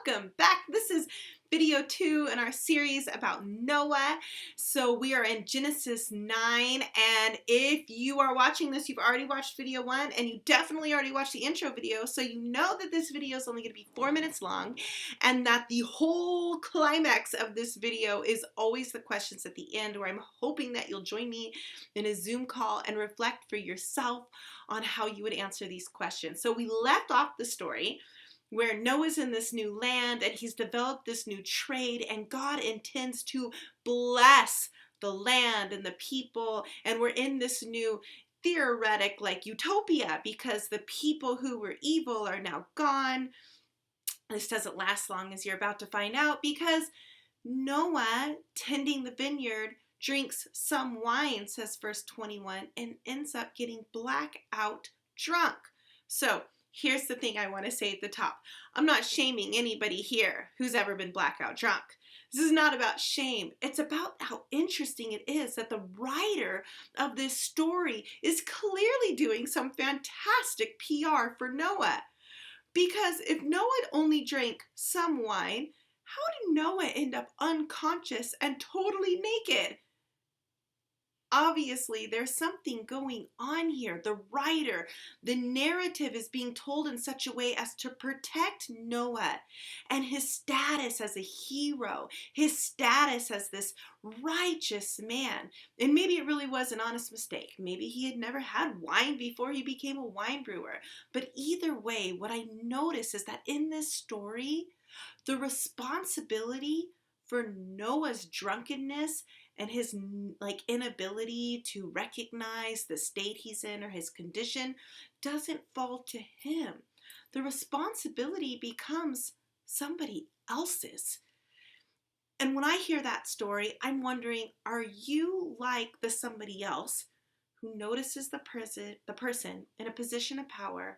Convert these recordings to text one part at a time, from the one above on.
welcome back. This is video 2 in our series about Noah. So we are in Genesis 9, and if you are watching this, you've already watched video 1, and you definitely already watched the intro video, so you know that this video is only going to be 4 minutes long, and that the whole climax of this video is always the questions at the end, where I'm hoping that you'll join me in a Zoom call and reflect for yourself on how you would answer these questions. So we left off the story where Noah's in this new land and he's developed this new trade, and God intends to bless the land and the people, and we're in this new theoretic like utopia because the people who were evil are now gone. This doesn't last long, as you're about to find out, because Noah, tending the vineyard, drinks some wine, says verse 21, and ends up getting blackout drunk. So here's the thing I want to say at the top. I'm not shaming anybody here who's ever been blackout drunk. This is not about shame. It's about how interesting it is that the writer of this story is clearly doing some fantastic PR for Noah. Because if Noah had only drank some wine, how did Noah end up unconscious and totally naked? Obviously, there's something going on here. The writer, the narrative is being told in such a way as to protect Noah and his status as a hero, his status as this righteous man. And maybe it really was an honest mistake. Maybe he had never had wine before he became a wine brewer. But either way, what I notice is that in this story, the responsibility for Noah's drunkenness and his inability to recognize the state he's in or his condition doesn't fall to him. The responsibility becomes somebody else's. And when I hear that story, I'm wondering, are you like the somebody else who notices the person in a position of power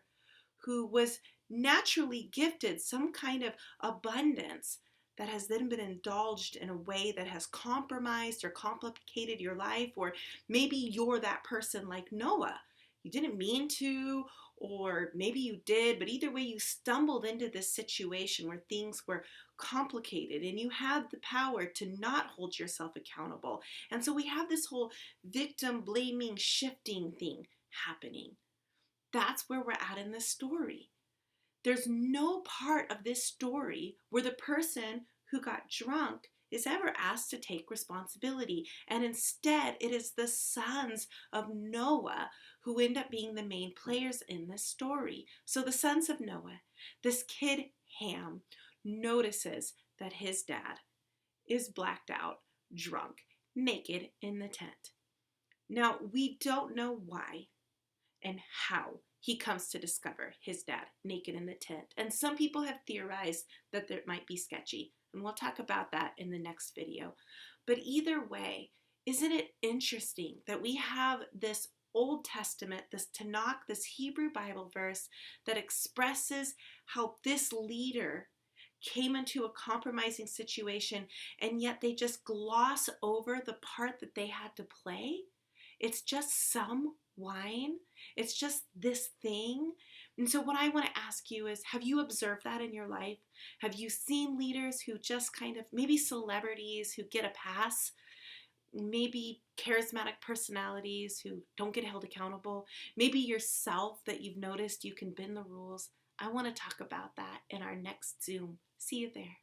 who was naturally gifted some kind of abundance that has then been indulged in a way that has compromised or complicated your life? Or maybe you're that person like Noah. You didn't mean to, or maybe you did, but either way you stumbled into this situation where things were complicated and you had the power to not hold yourself accountable. And so we have this whole victim blaming, shifting thing happening. That's where we're at in this story. There's no part of this story where the person who got drunk is ever asked to take responsibility. And instead, it is the sons of Noah who end up being the main players in this story. So the sons of Noah, this kid Ham, notices that his dad is blacked out, drunk, naked in the tent. Now, we don't know why and how he comes to discover his dad naked in the tent. And some people have theorized that it might be sketchy. And we'll talk about that in the next video. But either way, isn't it interesting that we have this Old Testament, this Tanakh, this Hebrew Bible verse that expresses how this leader came into a compromising situation, and yet they just gloss over the part that they had to play? It's just some wine. It's just this thing. And so what I want to ask you is, have you observed that in your life? Have you seen leaders who just kind of, maybe celebrities who get a pass, maybe charismatic personalities who don't get held accountable, maybe yourself that you've noticed you can bend the rules? I want to talk about that in our next Zoom. See you there.